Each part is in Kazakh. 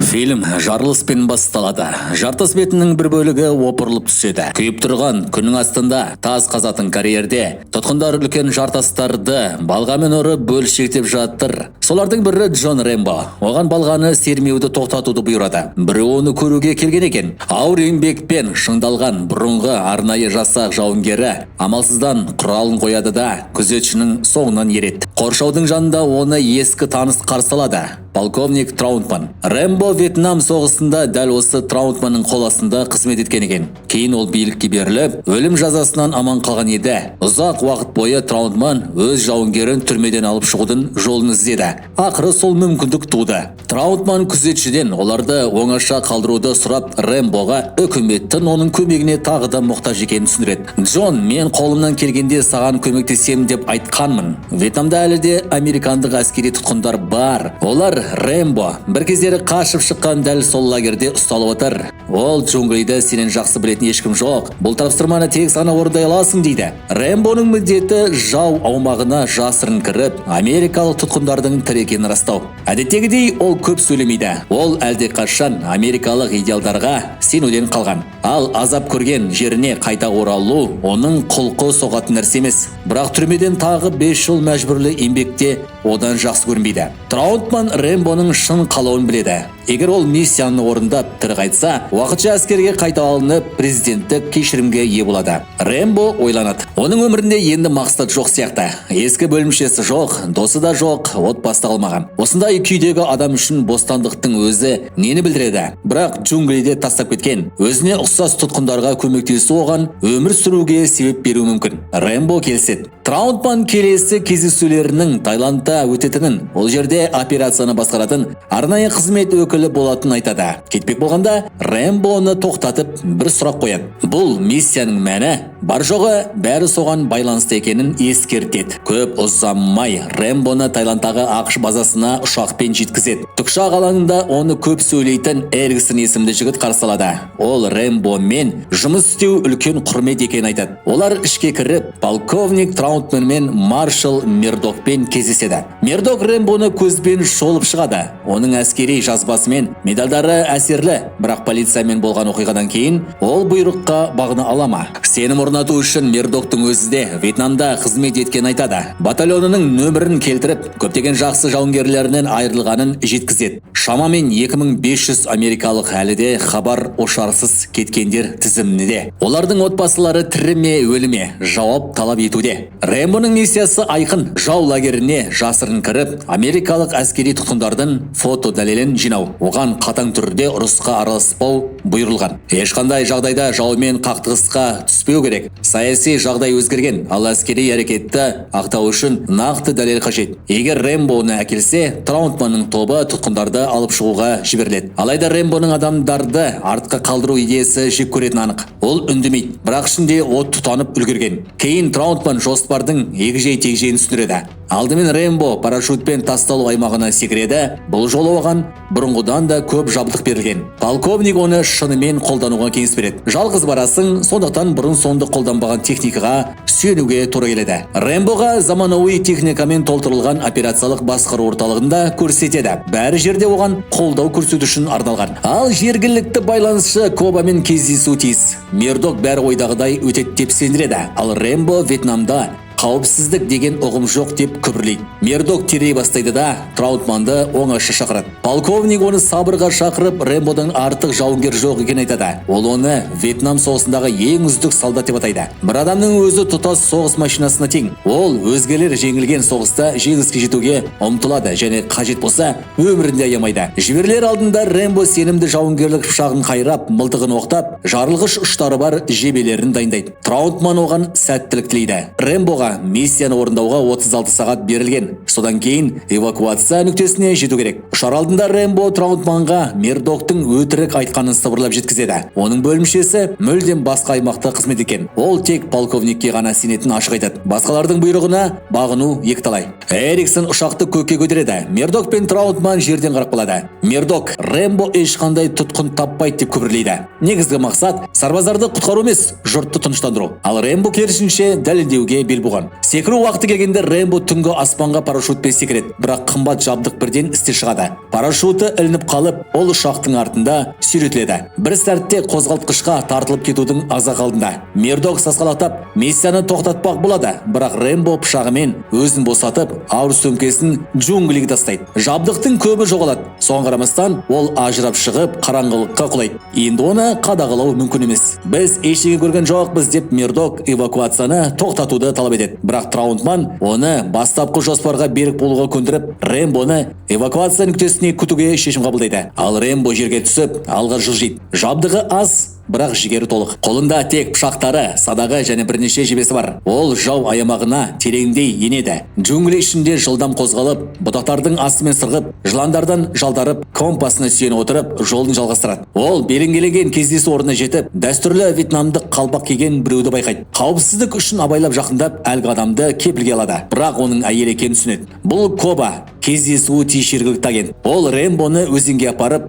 Фильм жарылыспен басталады. Жартас бетінің бір бөлігі опырылып түседі. Күйіп тұрған күннің астында тас қазатын карьерде тұтқындар үлкен жартастарды балғамен ұрып бөлшектеп жатыр. Солардың бірі Джон Рэмбо. Оған балғаны сермеуді тоқтатуды бұйырады. Біреу оны көруге келген екен. Ауыр еңбекпен шыңдалған бұрынғы арнайы жасақ жауынгері амалсыздан құралын қояды да күзетшінің соңынан ереді. Қоршаудың жанында оны ескі таныс қарсы алады. Полковник Траутман. Рэмбо Вьетнам соғысында дәл осы Траутманның қол астында қызмет еткен екен. Кейін ол билікке беріліп, өлім жазасынан аман қалған еді. Ұзақ уақыт бойы Траутман өз жауынгерін түрмеден алып шығудың жолын іздеді. Ақыры сол мүмкіндік туды. Траутман күзетшіден оларды оңаша қалдыруды сұрап, Рэмбоға үкіметтің оның көмегіне тағы да мұқтаж екенін түсіндіреді. Джон, мен қолымнан келгенде саған көмектесем деп айтқанмын. Вьетнамда әлі де американдық әскери тұтқындар бар. Олар Рэмбо бір кездері қашып шыққан дәл сол лагерде ұсталып отыр. Ол джунглиді сенен жақсы білетін ешкім жоқ. Бұл тапсырманы тек сана орындай аласың дейді. Рэмбоның міндеті жау аумағына жасырын кіріп, америкалық тұтқындардың тірі екенін растау. Әдеттегідей ол көп сөйлемейді. Ол әлдеқашан америкалық идеалдарға сенуден қалған. Ал азап көрген жеріне қайта оралу оның құлқы соғатын нәрсе емес. Бірақ түрмеден тағы 5 жыл мәжбүрлі еңбекте одан жақсы көрінбейді. Траутман Рэмбоның шын қалауын біледі. Егер ол миссияны орындап тірі қайтса, уақытша әскерге қайта алынып, президенттік кешірімге ие болады. Рэмбо ойланады. Оның өмірінде енді мақсат жоқ сияқты. Ескі бөлімшесі жоқ, досы да жоқ, отбасы да қалмаған. Осындай күйдегі адам үшін бостандықтың өзі нені білдіреді? Бірақ джунглиде тастап кеткен, өзіне ұқсас тұтқындарға көмектесу оған өмір сүруге себеп беруі мүмкін. Рэмбо келіседі. Траутман келесі кездесулерінің Таиландта өтетінін, ол жерде операцияны басқаратын арнайы қызмет өкілі болатын айтады. Кетпек болғанда Рэмбо оны тоқтатып бір сұрақ қояды. Бұл миссияның мәні бар жоғы бәрі соған байланысты екенін ескертеді. Көп ұзамай Рэмбоны Таиландтағы ақш базасына ұшақпен жеткізеді. Тікұшақ алаңында оны көп сөйлейтін Эриксон есімді жігіт қарсы алады. Ол Рэмбомен жұмыс істеу үлкен құрмет екенін айтады. Олар ішке кіріп, полковник Траутман мен маршал Мердокпен кездеседі. Мердок Рэмбоны көзбен шолып шығады. Оның әскери жазбасымен медальдары әсерлі, бірақ полициямен болған оқиғадан кейін ол бұйрыққа бағына алама. Сенім орнату үшін Мердоктың өзі де Вьетнамда қызмет еткен айтады. Батальонының нөмірін келтіріп, көптеген жақсы жауынгерлерінен айырылғанын жеткізеді. Шамамен 2500 америкалық әлі де хабар ошарсыз кеткендер тізімінде. Олардың отбасылары тірі ме, өлі ме жауап талап етуде. Рэмбоның миссиясы айқын. Жау лагеріне жасырын кіріп, америкалық әскери тұтқындардың фото дәлелін жинау. Оған қатаң түрде ұрысқа араласпау бұйырылған. Ешқандай жағдайда жаумен қақтығысқа түспеу керек. Саяси жағдай өзгерген, ал әскери әрекетті ақтау үшін нақты дәлел қажет. Егер Рэмбо оны әкелсе, Траутманның тобы тұтқындарды алып шығуға жіберіледі. Алайда Рэмбоның адамдарды артқа қалдыру идеясы жек көретін анық. Ол үндемейді, бірақ ішінде от тұтанып үлгерген. Кейін Траутман жоспардың егжей-тегжейін түсіндіреді. Алдымен Рэмбо парашютпен тасталу аймағына секіреді. Бұл жолы оған бұрынғыдан да көп жабдық берілген. Полковник оны шынымен қолдануға кеңес береді. Жалғыз барасың, сондықтан бұрын-соңды қолданбаған техникаға сүйенуге тура келеді. Рэмбоға заманауи техникамен толтырылған операциялық басқару орталығында көрсетеді. Бәрі жерде оған қолдау көрсету үшін арналған. Ал жергілікті байланысшы Кобамен кездесу тиіс. Мердок бәрі ойдағыдай өтеді деп сендіреді. Ал Рэмбо Вьетнамда қауіпсіздік деген ұғым жоқ деп күбірлейді. Мердок терей бастайды да Траутманды оңаша шақырады. Полковник оны сабырға шақырып, Рэмбодан артық жауынгер жоқ екен айтады. Ол оны Вьетнам соғысындағы ең үздік солдат деп атайды. Бір адамның өзі тұтас соғыс машинасына тең. Ол өзгелер жеңілген соғыста жеңіске жетуге ұмтылады және қажет болса өмірінде аямайды. Жіберілер алдында Рэмбо сенімді жауынгерлік пышағын қайрап, мылтығын оқтап, жарылғыш ұштары бар жебелерін дайындайды. Траутман оған сәттілік тілейді. Рэмбоға миссияны орындауға 36 сағат берілген. Содан кейін эвакуация нүктесіне жету керек. Ұшар алдында Рэмбо Траутманға Мердоктың өтірік айтқанын сыбырлап жеткізеді. Оның бөлімшесі мүлдем басқа аймақта қызмет еткен. Ол тек полковникке ғана сенетін ашық айтады. Басқалардың бұйрығына бағыну екіталай. Эриксон ұшақты көкке көтереді. Мердок пен Траутман жерден қарап қалады. Мердок Рэмбо ешқандай тұтқын таппайды деп күбірлейді. Негізгі мақсат сарбаздарды құтқару емес, жұртты тыныштандыру. Ал Рэмбо керісінше дәлелдеуге бел буған. болған. Секіру уақыты келгенде Рэмбо түнгі аспанға парашютпен секіреді, бірақ қымбат жабдық бірден істен шығады. Парашюты ілініп қалып, ол ұшақтың артында сүйретіледі. Бір сәтте қозғалтқышқа тартылып кетудің аз-ақ алдында. Мердок сасқалақтап, миссияны тоқтатпақ болады, бірақ Рэмбо пышағымен өзін босатып, ауыр сөмкесін джунглиге тастайды. Жабдықтың көбі жоғалады. Соған қарамастан, ол ажырап шығып, қараңғылыққа құлайды. Енді оны қадағалау мүмкін емес. Біз ештеңе көрген жоқпыз деп Мердок эвакуацияны тоқтатуды талап етеді. Бірақ Траутман оны бастапқы жоспарға берік болуға көндіріп, Рэмбоны эвакуация нүктесіне күтуге шешім қабылдайды. Ал Рэмбо жерге түсіп, алға жылжиды. Жабдығы аз, бірақ жігері толық. Қолында тек пышақтары, садағы және бірнеше жебесі бар. Ол жау аяғына тереңдей енеді. Джунгли ішінде жылдам қозғалып, бұтақтардың астымен сырғып, жыландардан жалдарып, компасына сүйеніп отырып, жолын жалғастырады. Ол белгіленген кездесу орнына жетіп, дәстүрлі вьетнамдық қалпақ киген біреуді байқайды. Қауіпсіздік үшін абайлап жақындап, әлгі адамды кепілге алады. Бірақ оның әйел екенін түсінеді. Бұл Коба, кездесуі тиіс жергілікті агент. Ол Рэмбоны өзенге апарып,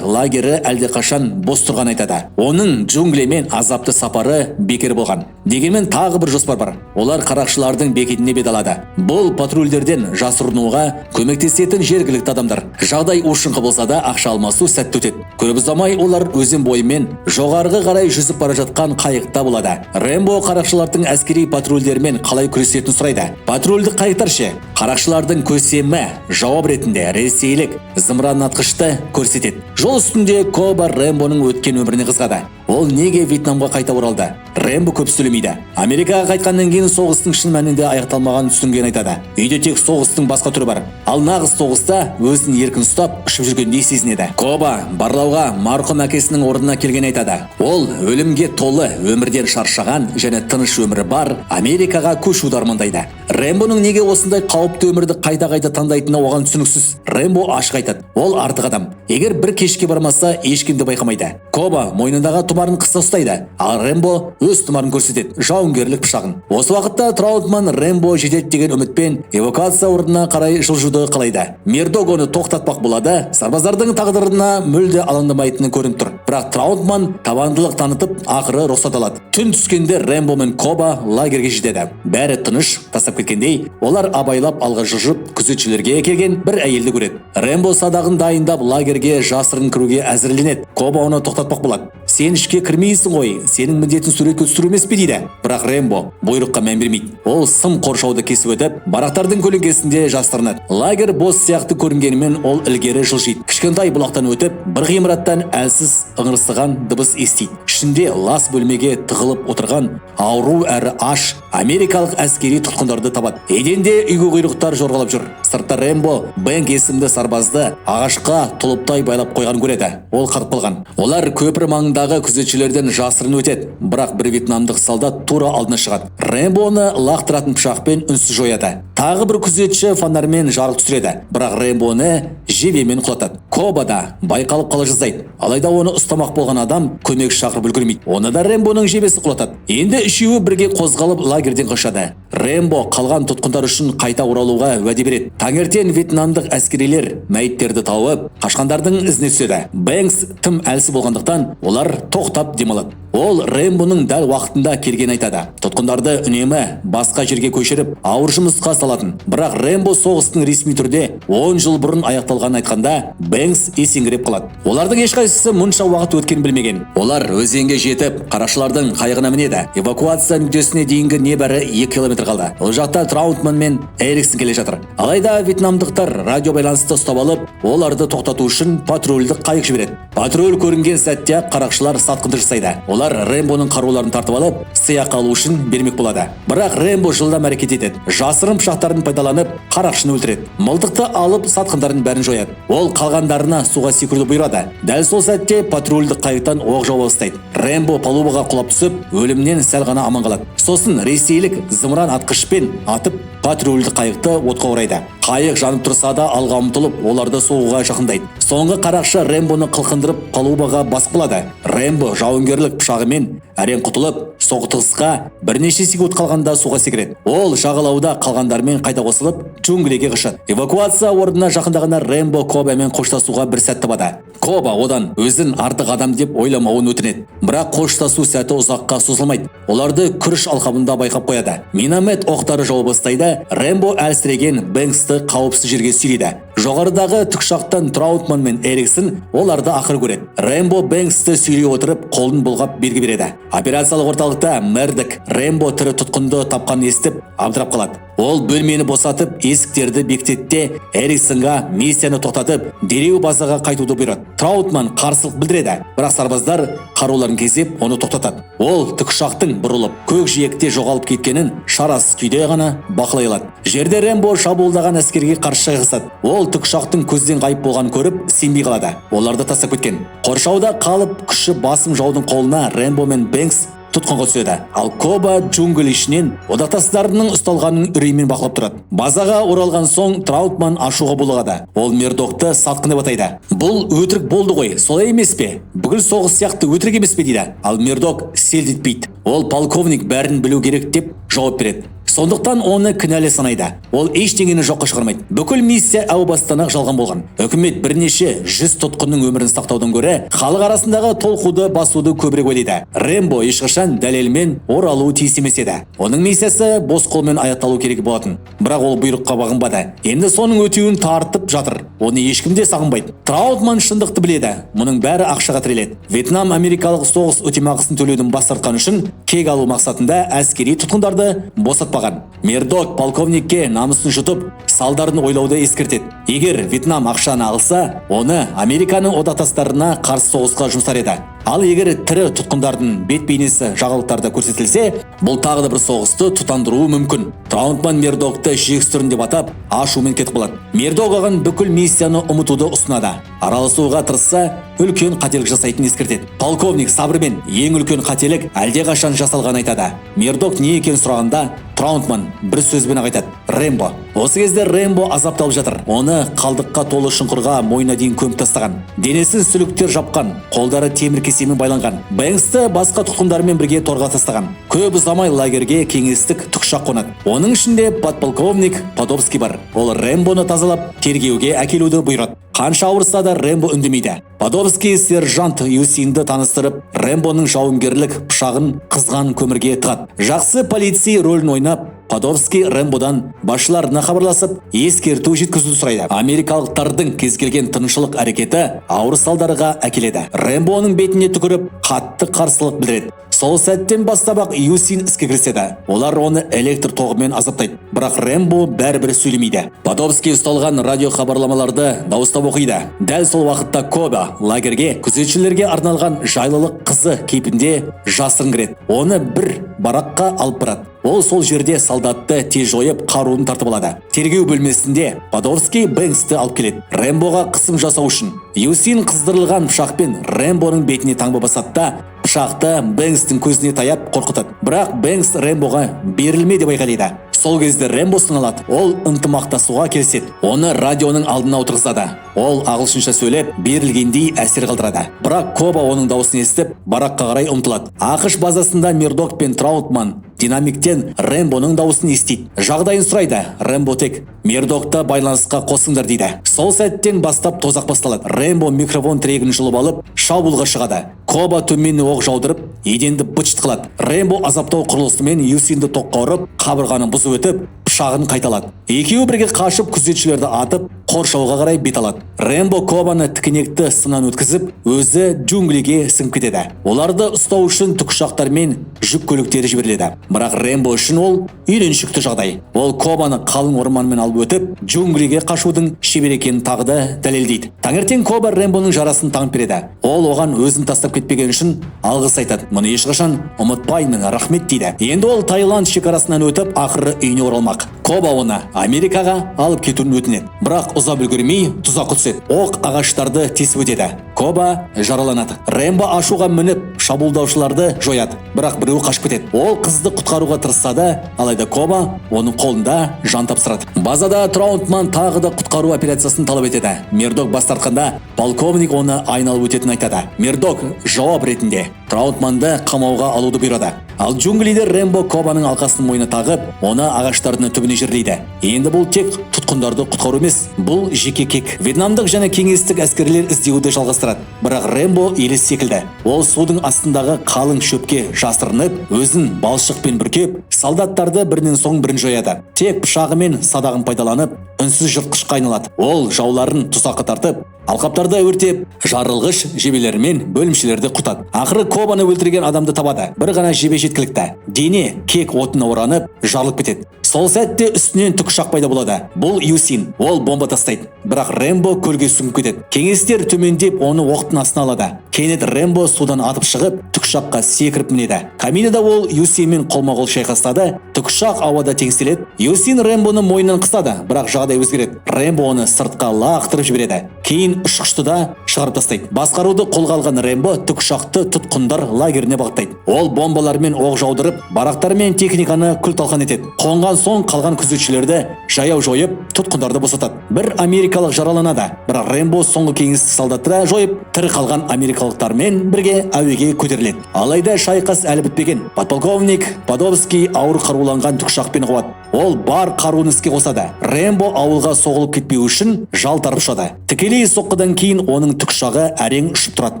лагері әлдеқашан бос тұрған айтады. Оның джунглимен азапты сапары бекер болған. Дегенмен тағы бір жоспар бар. Олар қарақшылардың бекетіне бет алады. Бұл патрульдерден жасырынуға көмектесетін жергілікті адамдар. Жағдай ушыңқы болса да ақша алмасу сәтті өтеді. Көп ұзамай олар өзен бойымен жоғарғы қарай жүзіп бара жатқан қайықта болады. Рэмбо қарақшылардың әскери патрульдермен қалай күресетінін сұрайды. Патрульдік қайықтар ше, қарақшылардың көсемі жауап ретінде ресейлік зымыранатқышты көрсетеді. Жол үстінде Коба Рэмбоның өткен өміріне қызғады. Ол неге Вьетнамға қайта оралды? Рэмбо көп сөйлемейді. Америкаға қайтқаннан кейін соғыстың шын мәнінде аяқталмаған түсінген айтады. Үйде тек соғыстың басқа түрі бар. Ал нағыз соғыста өзін еркін ұстап, ұшып жүргендей сезінеді. Коба барлауға марқұм әкесінің орнына келген айтады. Ол өлімге толы, өмірден шаршаған және тыныш өмірі бар Америкаға көшуді армандайды. Рэмбоның неге осындай қауіпті өмірді қайта-қайта таңдайтыны оған түсініксіз. Рэмбо ашық айтады. Ол артық адам. Егер бір кешке бармаса, ешкімді байқамайды. Коба мойнындағы тұмарын қыса ұстайды, ал Рэмбо өз тұмарын көрсетеді, жауынгерлік пышағын. Осы уақытта Траутман Рэмбо жетеді деген үмітпен эвакуация орнына қарай жылжуды қалайды. Мердок оны тоқтатпақ болады, сарбаздардың тағдырына мүлде алаңдамайтыны көрініп тұр. Бірақ Траутман табандылық танытып, ақыры рұқсат алады. Түн түскенде Рэмбо мен Коба лагерге жетеді. Бәрі тыныш, тастап кеткендей, олар абайлап алға жылжып, күзетшілерге келген бір әйелді көреді. Рэмбо садағын дайындап лагерге жасырын кіруге әзірленеді. Коба оны тоқтатпақ болады. Сен ішке кірмейсің ғой, сенің міндетін суретке түсіру емес пе дейді. Бірақ Рэмбо бұйрыққа мән бермейді. Ол сым қоршауды кесіп өтіп, барақтардың көлеңкесінде жасырынады. Лагер бос сияқты көрінгенімен ол ілгері жылжиды. Кішкентай бұлақтан өтіп, бір ғимараттан әлсіз ыңырсыған дыбыс естиді. Ішінде лас бөлмеге тығылып отырған ауру әрі аш америкалық әскери тұтқындарды табады. Еденде үйге құйрықтар жорғалап жүр. Сыртта Рэмбо Бэнк есімді сарбазды ағашқа тұлыптай байлап қойған көреді. Ол қатып қалған. Олар көпір маңындағы күзетшілерден жасырын өтеді, бірақ бір вьетнамдық солдат тура алдына шығады. Рэмбо оны лақтыратын пышақпен үнсіз жояды. Тағы бір күзетші фонармен жарық түсіреді, бірақ Рэмбо оны жебемен құлатады. Коба да байқалып қала жаздайды. Алайда оны ұстамақ болған адам көмек шақырып үлгермейді. Оны да Рэмбоның жебесі құлатады. Енді үшеуі бірге қозғалып лагерден қашады. Рэмбо қалған тұтқындар үшін қайта оралуға уәде береді. Таңертең вьетнамдық әскерилер мәйіттерді тауып, қашқандардың ізіне түседі. Бэнкс тым әлсіз болғандықтан олар тоқтап демалады. Ол Рэмбоның дәл уақытында келген айтады. Тұтқындарды үнемі басқа жерге көшіріп, ауыр жұмысқа салатын. Бірақ Рэмбо соғыстың ресми түрде 10 жыл бұрын аяқталғанын айтқанда, Бэнкс есеңгіреп қалады. Олардың ешқайсысы мұнша уақыт өткенін білмеген. Олар өзенге жетіп, қарақшылардың қайығына мінеді. Эвакуация нүктесіне дейінгі небәрі 2 километр қалды. Ол жақта Траутман мен Эриксон келе жатыр. Алайда вьетнамдықтар радио байланысты ұстап алып, оларды тоқтату үшін патрульдік қайық жібереді. Патруль көрінген сәтте қарақшылар сатқындық жасайды. Олар Рэмбоның қаруларын тартып алып, сыйақы алу үшін бермек болады. Бірақ Рэмбо жылдам әрекет етеді. Жасырын пышақтарын пайдаланып, қарақшыны өлтіреді. Мылтықты алып, сатқындардың бәрін жояды. Ол қалғандарына суға секіруді бұйырады. Дәл сол сәтте патрульдік қайықтан оқ жауа бастайды. Рэмбо палубаға құлап түсіп, өлімнен сәл ғана аман қалады. Сосын ресейлік зымыран атқышпен атып, патрульдік қайықты отқа орайды. Қайық жанып тұрса да алға ұмтылып, оларды соғуға жақындайды. Соңғы қарақшы Рэмбоны қылқындырып, палубаға басып қалады. Рэмбо жауынгерлік пышағымен әрең құтылып, соқтығысқа бірнеше секунд қалғанда суға секіреді. Ол жағалауда қалғандармен қайта қосылып, джунглиге қашады. Эвакуация орнына жақындағанда Рэмбо Кобамен қоштасуға бір сәт табады. Коба одан өзін артық адам деп ойламауын өтінеді. Бірақ қоштасу сәті ұзаққа созылмайды. Оларды күріш алқабында байқап қояды. Миномет оқтары жауа бастайды. Рэмбо әлсіреген Бэнксті қауіпсіз жерге сүйрейді. Жоғарыдағы тікұшақтан Траутман мен Эриксон оларды ақыр көреді. Рэмбо Бэнксті сүйрей отырып, қолын бұлғап белгі береді. Операциялық орталықта Мердік Рэмбо тірі тұтқынды тапқанын естіп, абдырап қалады. Ол бөлмені босатып, есіктерді бекітеді. Эриксонға миссияны тоқтатып, дереу базаға қайтуды бұйырады. Траутман қарсылық білдіреді, бірақ сарбаздар қаруларын кезеп, оны тоқтатады. Ол тікұшақтың бұрылып, көкжиекте жоғалып кеткенін шарасыз күйде ғана бақылай алады. Жерде Рэмбо шабуылдаған әскерге қарсы шайқасады. Ол тікұшақтың көзден ғайып болғанын көріп, сенбей қалады. Оларды тастап кеткен. Қоршауда қалып, күші басым жаудың қолына Рэмбо мен Бэнкс тұтқынға түседі. Ал Коба джунгл ішінен одақтастарының ұсталғанын үреймен бақылап тұрады. Базаға оралған соң Траутман ашуға булығады. Ол Мердокты сатқын деп атайды. Бұл өтірік болды ғой, солай емес пе? Бүкіл соғыс сияқты өтірік емес пе дейді. Ал Мердок селт етпейді. Ол полковник бәрін білу керек деп жауап береді. Сондықтан оны кінәлі санайды. Ол ештеңені жоққа шығармайды. Бүкіл миссия әу бастан-ақ жалған болған. Үкімет бірнеше 100 тұтқынның өмірін сақтаудан гөрі халық арасындағы толқуды басуды көбірек ойлайды. Рэмбо ешқашан дәлелмен оралуы тиіс емес еді. Оның миссиясы бос қолмен аяқталу керек болатын. Бірақ ол бұйрыққа бағынбады. Енді соның өтеуін тартып жатыр. Оны ешкім де сағынбайды. Траутман шындықты біледі. Мұның бәрі ақшаға тіреледі. Вьетнам америкалық соғыс өтемақысын төлеудің бас тартқаны үшін кек алу мақсатында әскери тұтқындарды босатпаған. Мердок полковникке намысын жұтып, салдарын ойлауды ескертеді. Егер Вьетнам ақшаны алса, оны Американың одақтастарына қарсы соғысқа жұмсар еді. Ал егер тірі тұтқындардың бет-бейнесі жағалықтарда көрсетілсе, бұл тағы да бір соғысты тұтандыруы мүмкін. Траутман Мердокты жексұрын деп атап, ашумен кетіп қалады. Мердок оған бүкіл миссияны ұмытуды ұсынады. Араласуға тырысса, үлкен қателік жасайтын ескертеді. Полковник сабырмен ең үлкен қателік әлдеқашан жасалған айтады. Мердок не екен сұрағанда, Траутман бір сөзбен айтады: Рэмбо. Осы кезде Рэмбо азапталып жатыр. Оны қалдыққа толы шұңқырға мойнына дейін көміп тастаған. Денесін сүліктер жапқан, қолдары темір кесемен байланған. Бэнксті басқа тұтқындармен бірге торға тастаған. Көп ұзамай лагерге кеңестік тікұшақ қонады. Оның ішінде подполковник Подобский бар. Ол Рэмбоны тазалап, тергеуге әкелуді бұйырады. Қанша ауырса да Рэмбо үндемейді. Подобский сержант Юсинді таныстырып, Рэмбоның жауынгерлік пышағын қызған көмірге тығады. Жақсы полицей рөлін ойнап, Подобский Рэмбодан басшыларына хабарласып, ескерту жеткізуді сұрайды. Америкалықтардың кез келген тыншылық әрекеті ауыр салдарға әкеледі. Рэмбо оның бетіне түкіріп, қатты қарсылық білдіреді. Сол сәттен бастап-ақ Юсин іске кіріседі. Олар оны электр тоғымен азаптайды. Бірақ Рэмбо бәрібір сөйлемейді. Подобский ұсталған радио хабарламаларды дауыстап оқиды. Дәл сол уақытта Коба лагерге күзетшілерге арналған жайлылық қызы кейпінде жасырын кіреді. Оны бір бараққа алып барады. Ол сол жерде солдатты тез жойып, қаруын тартып алады. Тергеу бөлмесінде Подобский Бэнксті алып келеді. Рэмбоға қысым жасау үшін. Юсин қыздырылған пышақпен Рэмбоның бетіне таңба басады да, пышақты Бэнкстің көзіне таяп қорқытады. Бірақ Бэнкс Рэмбоға берілме деп айқайлайды. Сол кезде Рэмбо сыналады. Ол ынтымақтасуға келіседі. Оны радионың алдына отырғызады. Ол ағылшынша сөйлеп, берілгендей әсер қалдырады. Бірақ Коба оның дауысын естіп, бараққа қарай ұмтылады. ақш базасында Мердок пен Траутман динамиктен Рэмбоның дауысын естиді. Жағдайын сұрайды. Рэмбо тек Мердокты байланысқа қосыңдар дейді. Сол сәттен бастап тозақ басталады. Рэмбо микрофон тірегін жұлып алып, шабуылға шығады. Коба төмен оқ жаудырып, еденді быт-шыт қылады. Рэмбо азаптау құрылысымен Юсинді тоққа ұрып, қабырғаны бұзып өтіп, пышағын қайталады. Екеуі бірге қашып, күзетшілерді атып, қоршауға қарай бет алады. Рэмбо Кобаны тікінекті сыннан өткізіп, өзі джунглиге сіңіп кетеді. Оларды ұстау үшін тікұшақтар мен жүк көліктері жіберіледі. Бірақ Рэмбо үшін ол үйреншікті жағдай. Ол Кобаны қалың орманмен алып өтіп, джунглиге қашудың шебер екенін тағы да дәлелдейді. Таңертең Коба Рэмбоның жарасын таңып береді. Ол оған өзін тастап кетпеген үшін алғыс айтады. Мұны ешқашан ұмытпаймын, рахмет дейді. Енді ол Таиланд шекарасынан өтіп, ақыры үйіне оралмақ. Коба оны Америкаға алып кетуін өтінеді. Бірақ ұзап үлгермей тұзаққа түседі. Оқ ағаштарды тесіп өтеді. Коба жараланады. Рэмбо ашуға мініп шабуылдаушыларды жояды. Бірақ біреуі қашып кетеді. Ол қызды құтқаруға тырысады, алайда Коба оның қолында жан тапсырады. Базада Траутман тағы да құтқару операциясын талап етеді. Мердок бас тартқанда полковник оны айналып өтетінін айтады. Мердок жауап ретінде Траутманды қамауға алуды бұйырады. Ал джунглиде Рэмбо Кобаның алқасын мойнына тағып, оны ағаштардың түбіне жерлейді. Енді бұл тек тұтқындарды құтқару емес, бұл жеке кек. Вьетнамдық және кеңестік әскерлер іздеуді жалғастырады. Бірақ Рэмбо елес секілді. Ол судың астындағы қалың шөпке жасырынып, өзін балшықпен бүркеп, солдаттарды бірінен соң бірін жояды. Тек пышағы мен садағын пайдаланып, үнсіз жыртқышқа айналады. Ол жауларын тұзаққа тартып, алқаптарды өртеп, жарылғыш жебелермен бөлімшелерді құртады. Ақыры Кобаны өлтірген адамды табады. Бір ғана жебе жеткілікті. Дене кек отына оранып, жарылып кетеді. Сол сәтте үстінен тікұшақ пайда болады. Бұл Юсин. Ол бомба тастайды. Бірақ Рэмбо көлге сүңгіп кетеді. Кеңестер төмендеп, оны оқтың астына алады. Кенет Рэмбо судан атып шығып, тікұшаққа секіріп мінеді. Каминада ол Юсинмен қолма-қол шайқастады. Тікұшақ ауада теңселеді. Юсин Рэмбоны мойнынан қыстады, бірақ жағдай өзгереді. Рэмбо оны сыртқа лақтырып жібереді. Кейін ұшқышты да шығарып тастайды. Басқаруды қолға алған Рэмбо тікұшақты тұтқындар лагеріне бағыттайды. Ол бомбалармен оқ жаудырып, барақтар мен техниканы күл-талқан етеді. Қонған соң қалған күзетшілерді жаяу жойып, тұтқындарды босатады. Бір америкалық жараланады, бірақ Рэмбо соңғы кеңестік солдатты жойып, тірі қалған америкалықтармен бірге әуеге көтеріледі. Алайда шайқас әлі бітпеген. Подполковник Подобский ауыр қаруланған тікұшақпен қуады. Ол бар қаруын іске қосады. Рэмбо ауылға соғылып кетпеу үшін жалтарып ұшады. Тікелей соққыдан кейін оның тікұшағы әрең ұшып тұрады.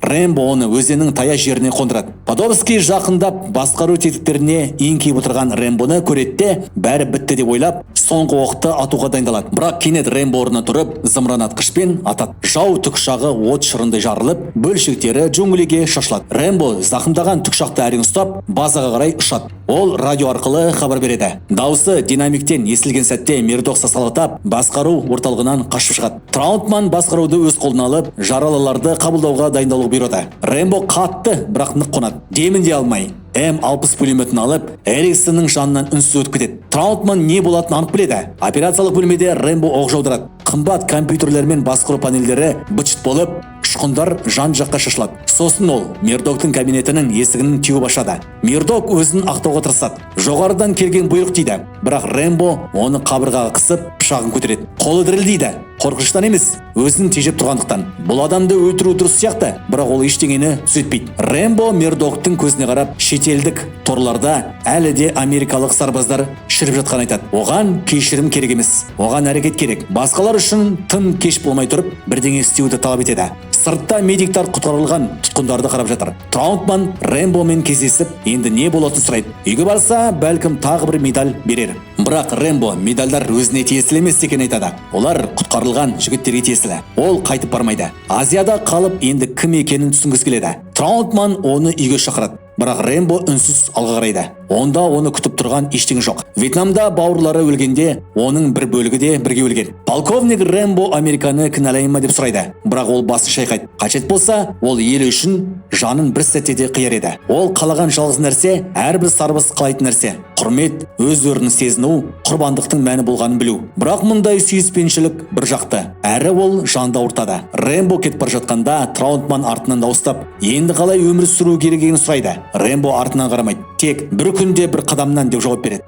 Рэмбо оны өзеннің таяз жеріне қондырады. Подобский жақындап басқару тетіктеріне еңкейіп отырған Рэмбоны көреді де, бәрі бітті деп ойлап, соңғы оқты атуға дайындалады. Бірақ кенет Рэмбо орнынан тұрып, зымыранатқышпен атады. Жау тікұшағы от шырындай жарылып, бөлшектері джунглиге шашылады. Рэмбо зақымдаған тікұшақты әрең ұстап, базаға қарай ұшады. Ол радио арқылы хабар береді. Дауысы динамиктен естілген сәтте Мердок сасалатап, басқару орталығынан қашып шығады. Траутман басқаруды өз қолына алып, жаралыларды қабылдауға дайындалуға бұйырады. Рэмбо қатты, бірақ нық қонады. Демін де алмай, М60 пулеметін алып, Эриксонның жанынан үнсіз өтіп кетеді. Траутман не болатынын анық біледі. Операциялық бөлмеде Рэмбо оқ жаудырады. Қымбат компьютерлер мен басқару панельдері быт-шыт болып, ұшқындар жан-жаққа шашылады. Сосын ол Мердоктың кабинетінің есігінің теуіп ашады. Мердок өзін ақтауға тырысады. Жоғарыдан келген бұйрық дейді. Бірақ Рэмбо оны қабырғаға қысып, пышағын көтереді. Қолы дірілдейді. Қорқыныштан емес, өзін тежеп тұрғандықтан. Бұл адамды өлтіру дұрыс сияқты, бірақ ол ештеңені түзетпейді. Рэмбо Мердоктың көзіне қарап, шетелдік торларда әлі де америкалық сарбаздар шіріп жатқан айтады. Оған кешірім керек емес, оған әрекет керек. Басқалар үшін тым кеш болмай тұрып, бірдеңе істеуді талап етеді. Сыртта медиктар құтқарылған тұтқындарды қарап жатыр. Траутман Рэмбомен кездесіп, енді не болатынын сұрайды. Үйге барса, бәлкім тағы бір медаль берер. Бірақ Рэмбо медальдар өзіне тиесілі емес екенін айтады. Олар құтқарылған жігіттерге тиесілі. Ол қайтып бармайды. Азияда қалып, енді кім екенін түсінгісі келеді. Траутман оны үйге шақырады. Бірақ Рэмбо үнсіз алға қарайды. Онда оны күтіп тұрған ештеңе жоқ. Вьетнамда бауырлары өлгенде, оның бір бөлігі де бірге өлген. Полковник Рэмбо Американы кінәлай ма деп сұрайды. Бірақ ол басын шайқайды. Қажет болса, ол ел үшін жанын бір сәтте де қияр еді. Ол қалаған жалғыз нәрсе, әрбір сарбаз қалайтын нәрсе. Құрмет, өз орнын сезіну, құрбандықтың мәні болғанын білу. Бірақ мұндай сүйіспеншілік бір жақты. Әрі ол жанды ауыртады. Рэмбо кетіп бара жатқанда, Траутман артынан дауыстап, енді қалай өмір сүру керек екенін сұрайды. Рэмбо артынан қарамайды. Тек бір күнде бір қадамнан деп жауап береді.